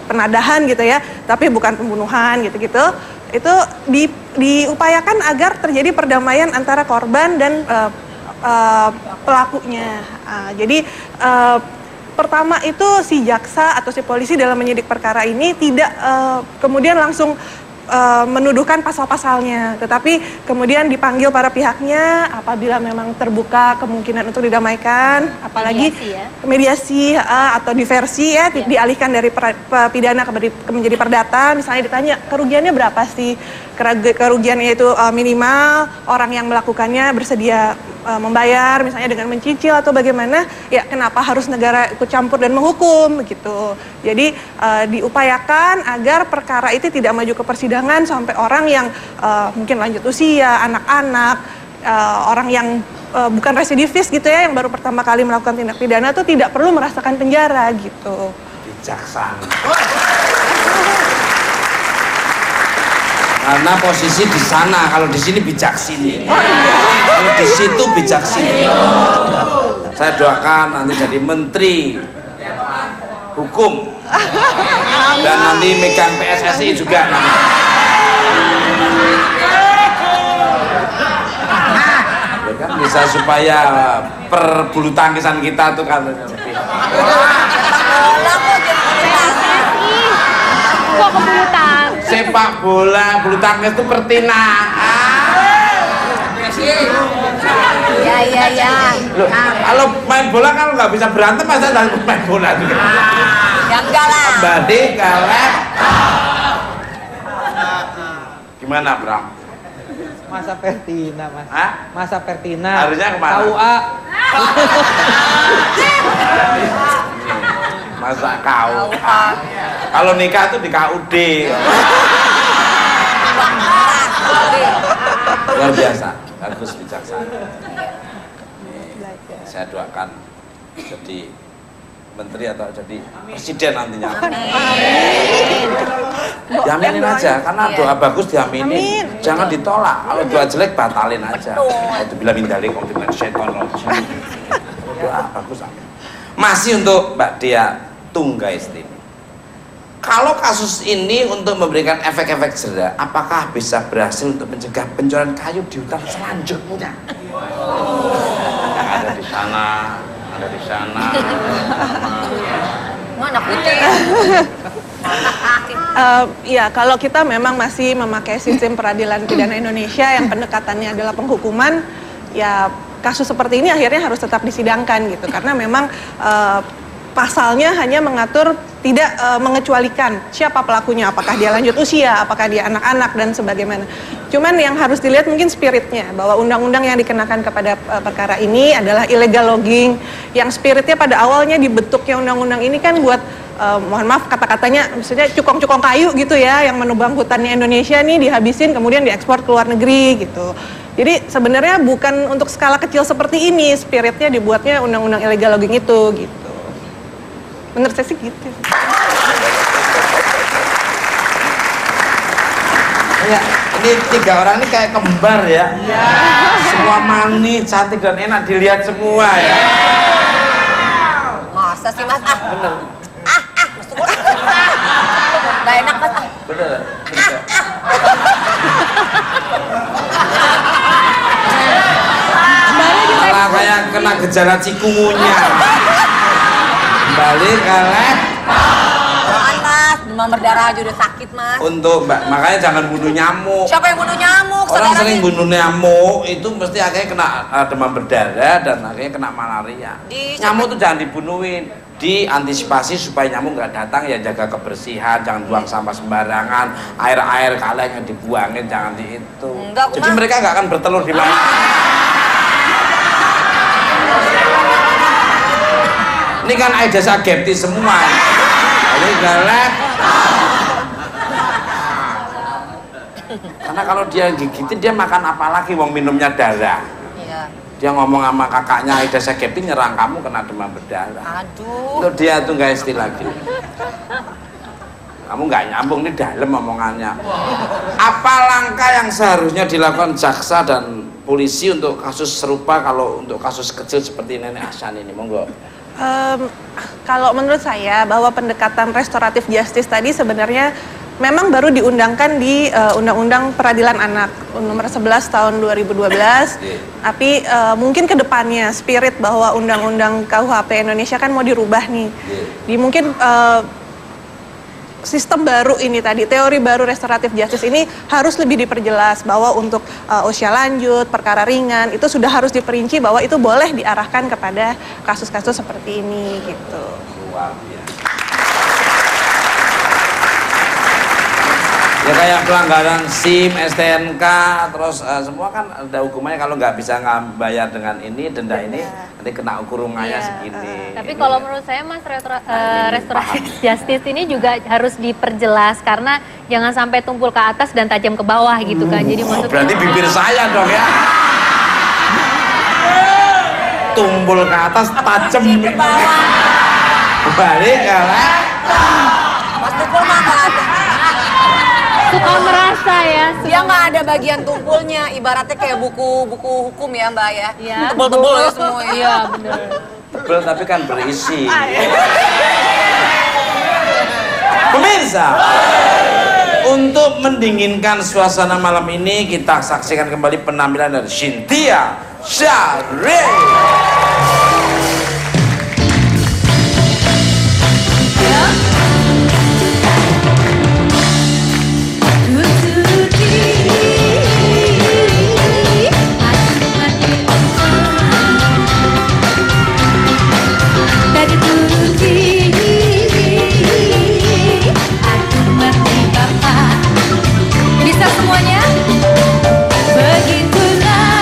penadahan gitu ya, tapi bukan pembunuhan gitu-gitu. Itu diupayakan agar terjadi perdamaian antara korban dan pelakunya. Jadi pertama itu si jaksa atau si polisi dalam menyidik perkara ini tidak kemudian langsung menuduhkan pasal-pasalnya, tetapi kemudian dipanggil para pihaknya apabila memang terbuka kemungkinan untuk didamaikan, apalagi mediasi atau diversi ya, dialihkan dari pidana menjadi perdata. Misalnya ditanya kerugiannya berapa sih, kerugiannya itu minimal, orang yang melakukannya bersedia membayar misalnya dengan mencicil atau bagaimana, ya kenapa harus negara ikut campur dan menghukum begitu. Jadi diupayakan agar perkara itu tidak maju ke persidangan sampai orang yang mungkin lanjut usia, anak-anak, orang yang bukan residivis gitu ya, yang baru pertama kali melakukan tindak pidana itu tidak perlu merasakan penjara gitu. Bijaksana. Karena posisi di sana, kalau di sini bijaksini. Kalau di situ bijaksini. Saya doakan nanti jadi menteri hukum dan nanti megang PSSI juga nanti. Ya kan bisa supaya perbulu tangkisan kita tuh kan lebih. Kok ke bulu tangkis? Sepak bola, bulu tangkis itu pertina. Ya. Loh, kalau main bola kan nggak bisa berantem, masa dari main bola juga. Ya enggak lah. Kembali ke gimana, Bram? Masa Pertina, Mas. Hah? Masa Pertina. Harusnya kemana? KUA. Masa KUA. Kalau nikah tuh di KUD. Luar biasa, bagus, bijaksana. Saya doakan jadi menteri atau jadi presiden nantinya. Diaminin aja, karena doa bagus diaminin. Jangan ditolak. Kalau doa jelek batalin aja. Itu bila mindalik kok dengan setan. Doa bagus. Masih untuk Mbak Dia Tunggaesti. Kalau kasus ini untuk memberikan efek-efek jera, apakah bisa berhasil untuk mencegah pencurian kayu di hutan selanjutnya? Yang ada di di sana, ada di sana. Mana putih? Ya, kalau kita memang masih memakai sistem peradilan pidana Indonesia yang pendekatannya adalah penghukuman, ya kasus seperti ini akhirnya harus tetap disidangkan gitu, karena memang pasalnya hanya mengatur tidak mengecualikan siapa pelakunya, apakah dia lanjut usia, apakah dia anak-anak dan sebagaimana. Cuman yang harus dilihat mungkin spiritnya, bahwa undang-undang yang dikenakan kepada perkara ini adalah illegal logging, yang spiritnya pada awalnya dibentuknya undang-undang ini kan buat mohon maaf kata-katanya, maksudnya cukong-cukong kayu gitu ya, yang menebang hutannya Indonesia nih dihabisin kemudian diekspor ke luar negeri gitu. Jadi sebenarnya bukan untuk skala kecil seperti ini, spiritnya dibuatnya undang-undang illegal logging itu gitu. Menurut saya sih gitu. Ya, ini 3 orang ini kayak kembar ya. Semua manis, cantik dan enak dilihat semua ya. Masa sih mas? Bener. Gak enak mas. Bener. Malah kayak kena gejala cikungunya. Balik kalah. Jangan mas, demam berdarah aja udah sakit mas. Untuk makanya jangan bunuh nyamuk. Siapa yang bunuh nyamuk? Orang sering bunuh nyamuk itu mesti akhirnya kena demam berdarah dan akhirnya kena malaria. Nyamuk itu jangan dibunuhin, diantisipasi supaya nyamuk nggak datang, ya jaga kebersihan, jangan buang sampah sembarangan, air kaleng yang dibuangin jangan di itu. Enggak, jadi mereka nggak akan bertelur di mana. Ini kan Aedes aegypti semua. Ini galak. Karena kalau dia gigitin dia makan apa lagi, wong minumnya darah. Iya. Dia ngomong sama kakaknya Aedes aegypti nyerang kamu kena demam berdarah. Aduh. Itu dia tuh nggak istilah gitu. Kamu nggak nyambung nih dalam omongannya. Apa langkah yang seharusnya dilakukan jaksa dan polisi untuk kasus serupa kalau untuk kasus kecil seperti Nenek Hasan ini? Monggo. Kalau menurut saya bahwa pendekatan restoratif justice tadi sebenarnya memang baru diundangkan di Undang-Undang Peradilan Anak nomor 11 tahun 2012. Tapi mungkin ke depannya spirit bahwa Undang-Undang KUHP Indonesia kan mau dirubah nih. Di mungkin sistem baru ini tadi, teori baru restoratif justice ini harus lebih diperjelas bahwa untuk usia lanjut, perkara ringan itu sudah harus diperinci bahwa itu boleh diarahkan kepada kasus-kasus seperti ini gitu. Luar biasa. Ya kayak pelanggaran SIM, STNK, terus semua kan ada hukumannya. Kalau nggak bisa bayar dengan ini, denda ini, nanti kena kurungannya segini. Tapi kalau menurut saya mas, restoratif justice ini juga harus diperjelas karena jangan sampai tumpul ke atas dan tajam ke bawah gitu kan. Jadi maksudnya berarti bibir saya dong ya. Tumpul ke atas, tajam ke bawah. Balik kalah. Mas tumpul mah nggak ada. suka merasa ya. Dia nggak ada bagian tumpulnya, ibaratnya kayak buku-buku hukum ya mbak ya. Iya. Tebel-tebel ya semua. Iya benar. Tebel tapi kan berisi. Pemirsa, untuk mendinginkan suasana malam ini kita saksikan kembali penampilan dari Cynthia Syarif. Bisa semuanya? Begitulah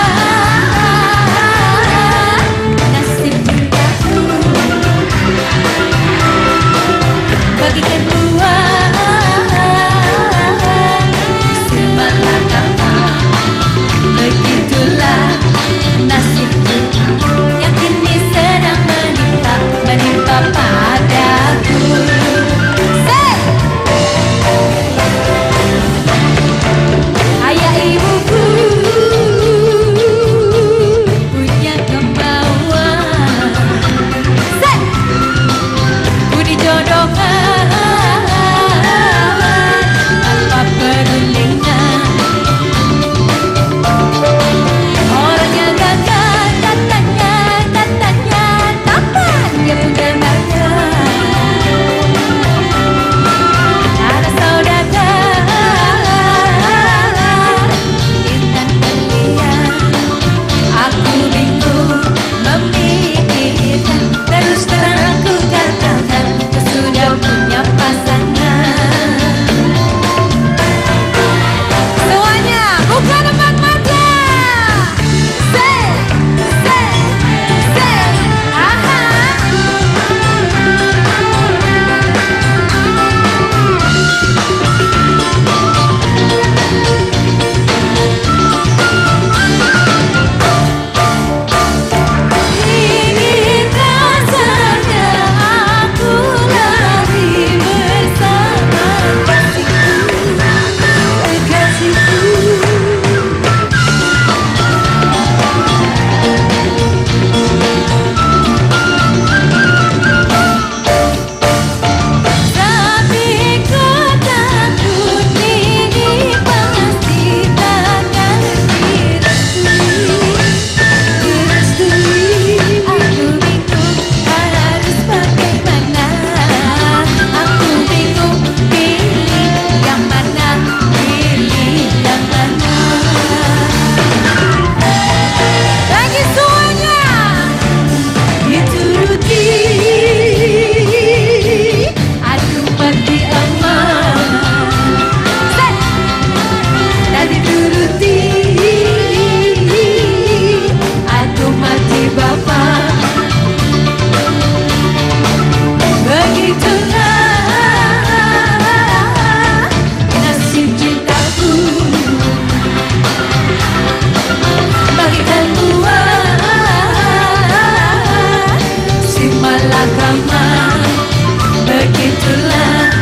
itulah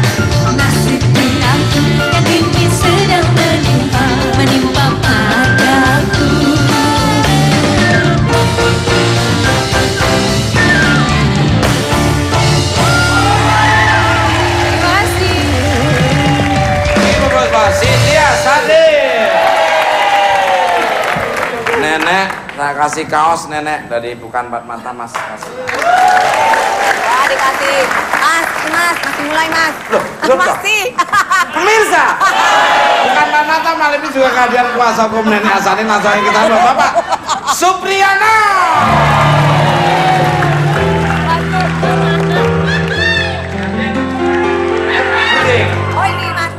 nasib aku yang kini sedang menimpa padaku. Terima kasih. Cynthia Sadir. Nenek, saya kasih kaos nenek dari Bukan Empat Mata, Mas. Kasih. Ya dikasih. Mas, masih mulai mas. Loh, masih. Pemirsa, Bukan Empat Mata malam ini juga kehadiran kuasa hukum Nenek Asani. Langsung aja kita Bapak Supriyana. Oh ini mas.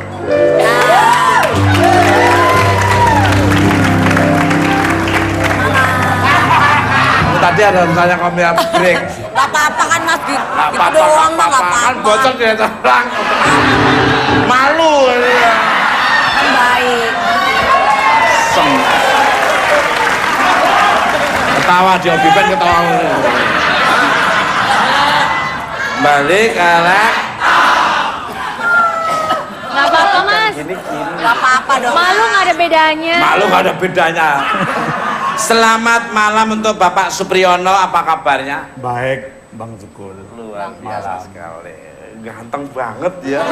Tadi ada misalnya kami break. Gak apa-apa kan mas, gitu Apa-apa, doang mah gak kan apa-apa. bocor dia terang. Malu dia. Kan baik. Ketawa di Obiben ketawa. Balik Alek. Nggak apa-apa mas. Gak apa-apa dong. Malu nggak ada bedanya. Malu nggak ada bedanya. Selamat malam untuk Bapak Supriyono, apa kabarnya? Baik, Bang Tukul. Luar biasa sekali, ganteng banget ya.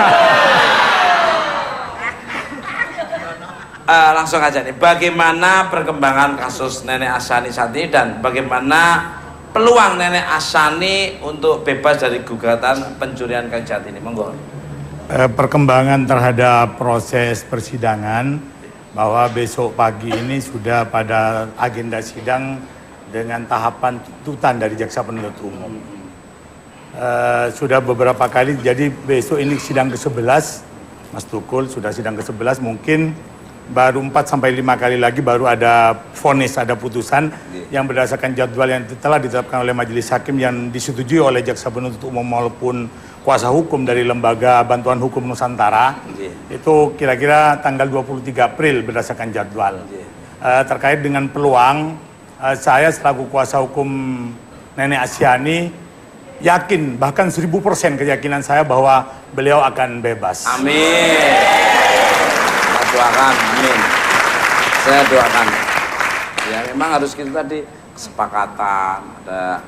Langsung aja nih, bagaimana perkembangan kasus Nenek Asani saat ini dan bagaimana peluang Nenek Asani untuk bebas dari gugatan pencurian kayu jati ini? Monggo. Perkembangan terhadap proses persidangan bahwa besok pagi ini sudah pada agenda sidang dengan tahapan tuntutan dari jaksa penuntut umum. Sudah beberapa kali, jadi besok ini sidang ke-11, Mas Tukul, sudah sidang ke-11, mungkin baru 4 sampai 5 kali lagi baru ada vonis, ada putusan yang berdasarkan jadwal yang telah ditetapkan oleh majelis hakim yang disetujui oleh jaksa penuntut umum maupun kuasa hukum dari Lembaga Bantuan Hukum Nusantara. Itu kira-kira tanggal 23 April berdasarkan jadwal. Terkait dengan peluang, saya selaku kuasa hukum Nenek Asyani yakin, bahkan 1000% keyakinan saya bahwa beliau akan bebas. Amin. Saya doakan, amin. Saya doakan. Ya memang harus kita tadi kesepakatan, ada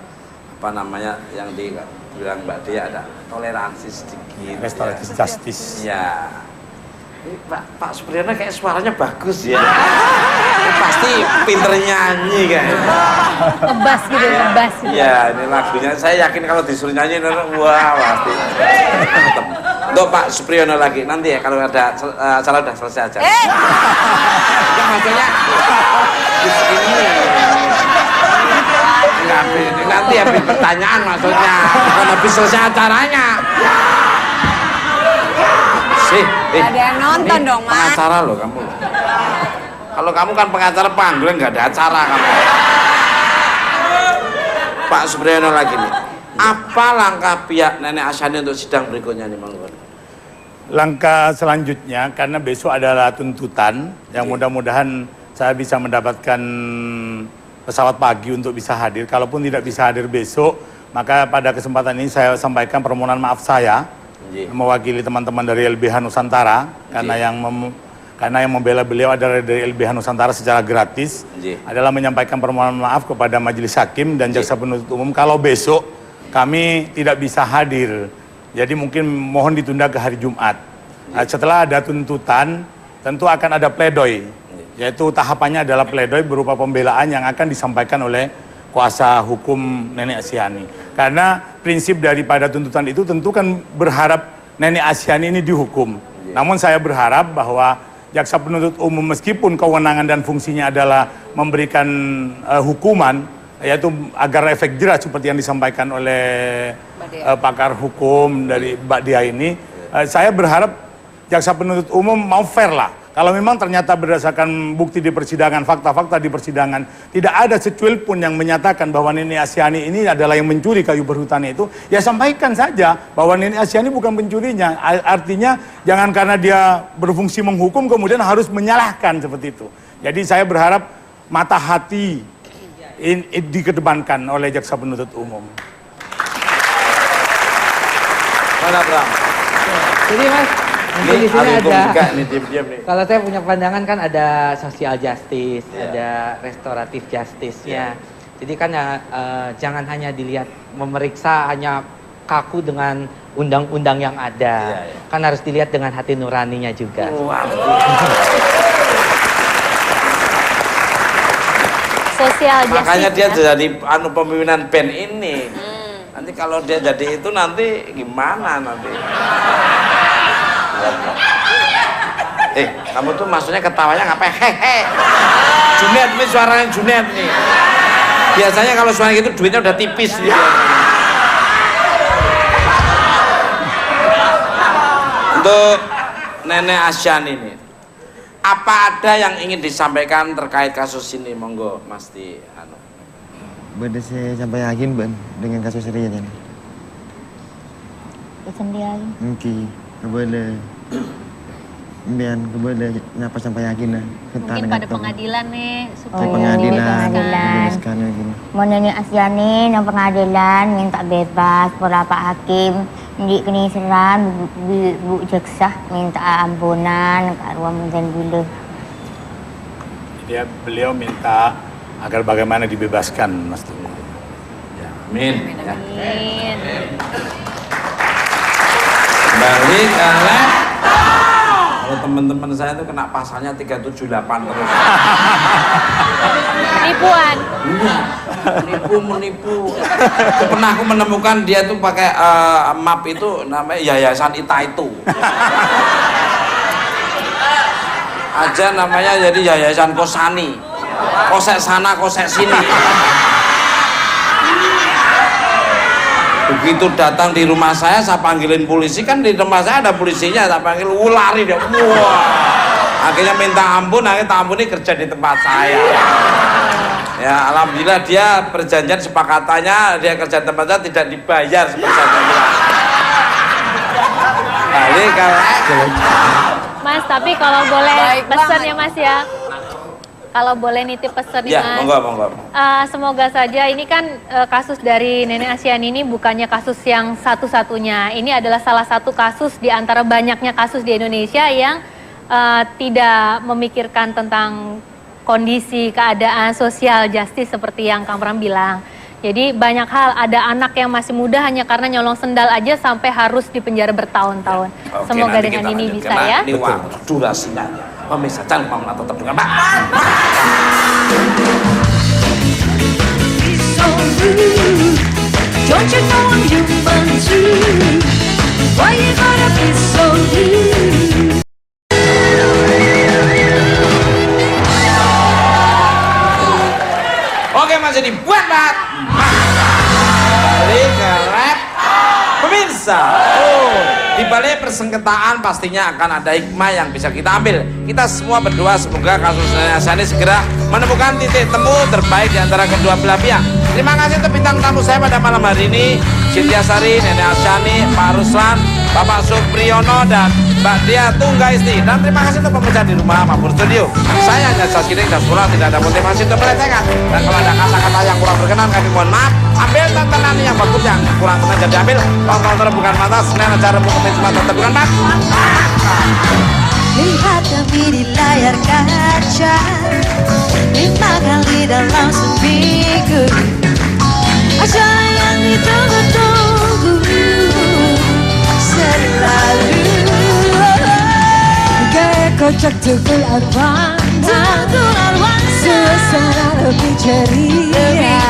apa namanya yang dibilang Mbak Dia, ada toleransi sedikit. Restoratif justice. Ya. Ini Pak Supriyono kayak suaranya bagus ya. Ini pasti pinter nyanyi kayaknya. Ngebas gitu, ngebas gitu. Ya, ini lagunya saya yakin kalau disuruh nyanyi, wah pasti. Untuk Pak Supriyono lagi, nanti ya kalau ada acara udah selesai aja. Ya maksudnya di sini. Enggak, nanti habis pertanyaan maksudnya, bukan habis selesai acaranya. Ada yang nonton dong mas. Pengacara loh kamu. Kalau kamu kan pengacara panggilan nggak ada acara kamu. Pak Supriyono lagi nih. Apa langkah pihak Nenek Asyani untuk sidang berikutnya nih, Manggon? Langkah selanjutnya, karena besok adalah tuntutan, yang mudah-mudahan saya bisa mendapatkan pesawat pagi untuk bisa hadir. Kalaupun tidak bisa hadir besok, maka pada kesempatan ini saya sampaikan permohonan maaf saya mewakili teman-teman dari LBH Nusantara karena yang membela beliau adalah dari LBH Nusantara secara gratis adalah menyampaikan permohonan maaf kepada majelis hakim dan jaksa penuntut umum kalau besok kami tidak bisa hadir. Jadi mungkin mohon ditunda ke hari Jumat. Setelah ada tuntutan tentu akan ada pledoi, yaitu tahapannya adalah pledoi berupa pembelaan yang akan disampaikan oleh kuasa hukum Nenek Asyani. Karena prinsip daripada tuntutan itu tentu kan berharap Nenek Asyani ini dihukum. Namun saya berharap bahwa jaksa penuntut umum meskipun kewenangan dan fungsinya adalah memberikan hukuman, yaitu agar efek jerah seperti yang disampaikan oleh pakar hukum dari Mbak Dia ini, saya berharap jaksa penuntut umum mau fair lah. Kalau memang ternyata berdasarkan bukti di persidangan, fakta-fakta di persidangan, tidak ada secuil pun yang menyatakan bahwa Nenek Asyani ini adalah yang mencuri kayu berhutannya itu, ya sampaikan saja bahwa Nenek Asyani bukan pencurinya. Artinya jangan karena dia berfungsi menghukum kemudian harus menyalahkan seperti itu. Jadi saya berharap mata hati dikedepankan oleh jaksa penuntut umum. Mana Bram? Jadi Mas, mungkin Nih, di sini Alibung ada. juga nih diam-diam nih. Kalau saya punya pandangan kan ada social justice, ada restoratif justice-nya. Jadi kan jangan hanya dilihat memeriksa hanya kaku dengan undang-undang yang ada. Kan harus dilihat dengan hati nuraninya juga. Sosial justice. Makanya dia ya. jadi pemimpinan band ini. Nanti kalau dia jadi itu nanti gimana nanti? Kamu tuh maksudnya ketawanya ngapain? Hehe. Junet nih, suaranya Junet nih. Biasanya kalau suara gitu duitnya udah tipis dia. Untuk Nenek Asyan ini, apa ada yang ingin disampaikan terkait kasus ini? Monggo, Mas Di. Boleh saya sampai yakin Ben dengan kasus ini kan? Sendiri. Mungkin boleh. Biar boleh nyapa sampai yakin lah. Mungkin pada pengadilan nih supaya pengadilan. Pengadilan. Mau Nenek Asyani nang pengadilan minta bebas, para Pak Hakim di keniseran Bu Jaksa minta ampunan ke ruang dan bila. Beliau minta agar bagaimana dibebaskan, Mas. Ya, amin. Ya. Amin. Balik oleh kalau teman-teman saya itu kena pasalnya 378 terus. Penipuan. Menipu. Pernah aku menemukan dia tuh pakai map itu namanya Yayasan Ita itu. Aja namanya jadi Yayasan Kosani. Kosek sana, kosek sini. Begitu datang di rumah saya panggilin polisi, kan di rumah saya ada polisinya, saya panggil, lari dia, wah. Akhirnya minta ampun, akhirnya tak ampuni kerja di tempat saya. Ya, alhamdulillah dia perjanjian sepakatannya, dia kerja di tempat saya tidak dibayar seperti saya bilang. Balik kalau Mas, tapi kalau boleh pesan ya Mas ya. Kalau boleh nitip pesan nih ya, Mas. monggo. Semoga saja ini kan kasus dari Nenek Asyan ini bukannya kasus yang satu-satunya. Ini adalah salah satu kasus di antara banyaknya kasus di Indonesia yang tidak memikirkan tentang kondisi, keadaan, sosial justice seperti yang Kang Pram bilang. Jadi banyak hal, ada anak yang masih muda hanya karena nyolong sendal aja sampai harus dipenjara bertahun-tahun. Oke, Semoga nanti dengan kita ini lanjutkan. bisa ya. Ini waktu durasinya. Pemirsa jangan lupa menonton tetap dengan Pak. Don't you know I'm human too? Why you gotta be so rude? Oke, masih dibuat, Pak. Balik ke rap. Pemirsa, di balik persengketaan pastinya akan ada hikmah yang bisa kita ambil. Kita semua berdoa semoga kasus Nenek Asyan ini segera menemukan titik temu terbaik di antara kedua belah pihak. Terima kasih untuk bintang tamu saya pada malam hari ini, Cynthia Sari, Nenek Asyani, Pak Ruslan, Bapak Supriyono, dan Mbak Dia Tunggaisti. Dan terima kasih untuk pemirsa di rumah maupun studio. Saya hanya Saskiring dan Sekolah, tidak ada motivasi untuk melecehkan. Dan kalau ada kata-kata yang kurang berkenan, kami mohon maaf. Ambil tontonan yang bagus, yang kurang sengaja diambil. Tonton bukan mata, Senin acara bukan cuma tonton bukan mata. Lihat kami di layar kaca 5 kali dalam seminggu. Acara yang ditunggu-tunggu selalu. Gaya kocak tukul arwana, suasana lebih ceria.